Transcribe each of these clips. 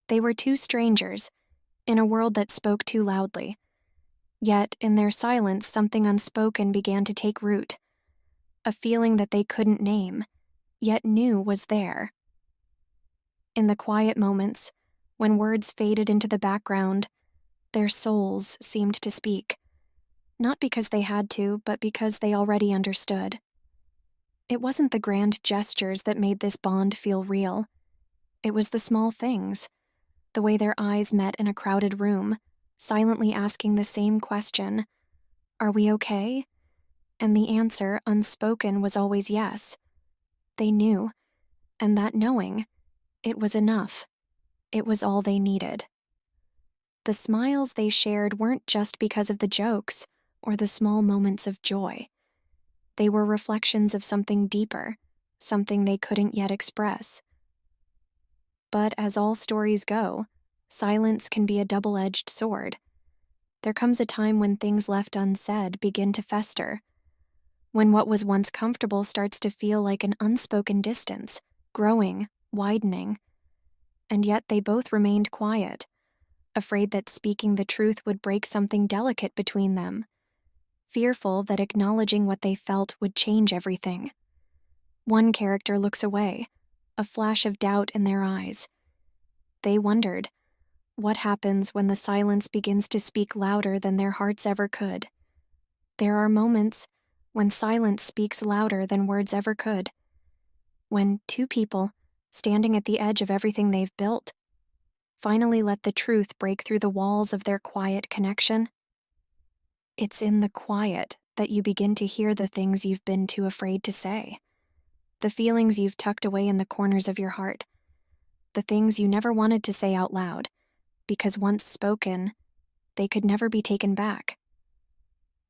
They were two strangers, in a world that spoke too loudly. Yet, in their silence, something unspoken began to take root. A feeling that they couldn't name, yet knew was there. In the quiet moments, when words faded into the background, their souls seemed to speak. Not because they had to, but because they already understood. It wasn't the grand gestures that made this bond feel real. It was the small things, the way their eyes met in a crowded room, silently asking the same question, "Are we okay?" And the answer, unspoken, was always yes. They knew, and that knowing, it was enough. It was all they needed. The smiles they shared weren't just because of the jokes or the small moments of joy. They were reflections of something deeper, something they couldn't yet express. But as all stories go, silence can be a double-edged sword. There comes a time when things left unsaid begin to fester, when what was once comfortable starts to feel like an unspoken distance, growing, widening. And yet they both remained quiet, afraid that speaking the truth would break something delicate between them, fearful that acknowledging what they felt would change everything. One character looks away, a flash of doubt in their eyes. They wondered, what happens when the silence begins to speak louder than their hearts ever could? There are moments when silence speaks louder than words ever could. When two people, standing at the edge of everything they've built, finally let the truth break through the walls of their quiet connection. It's in the quiet that you begin to hear the things you've been too afraid to say, the feelings you've tucked away in the corners of your heart, the things you never wanted to say out loud, because once spoken, they could never be taken back.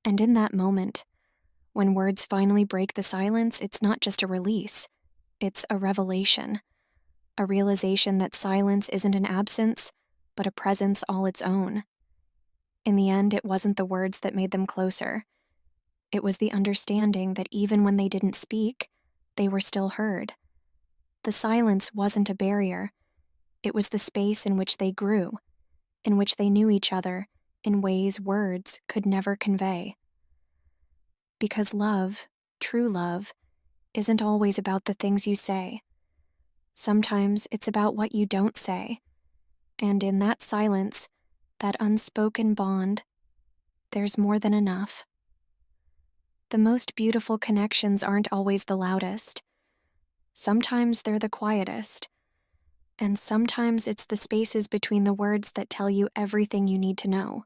And in that moment, when words finally break the silence, it's not just a release, it's a revelation, a realization that silence isn't an absence, but a presence all its own. In the end, it wasn't the words that made them closer. It was the understanding that even when they didn't speak, they were still heard. The silence wasn't a barrier. It was the space in which they grew, in which they knew each other in ways words could never convey. Because love, true love, isn't always about the things you say. Sometimes it's about what you don't say. And in that silence, that unspoken bond, there's more than enough. The most beautiful connections aren't always the loudest. Sometimes they're the quietest. And sometimes it's the spaces between the words that tell you everything you need to know.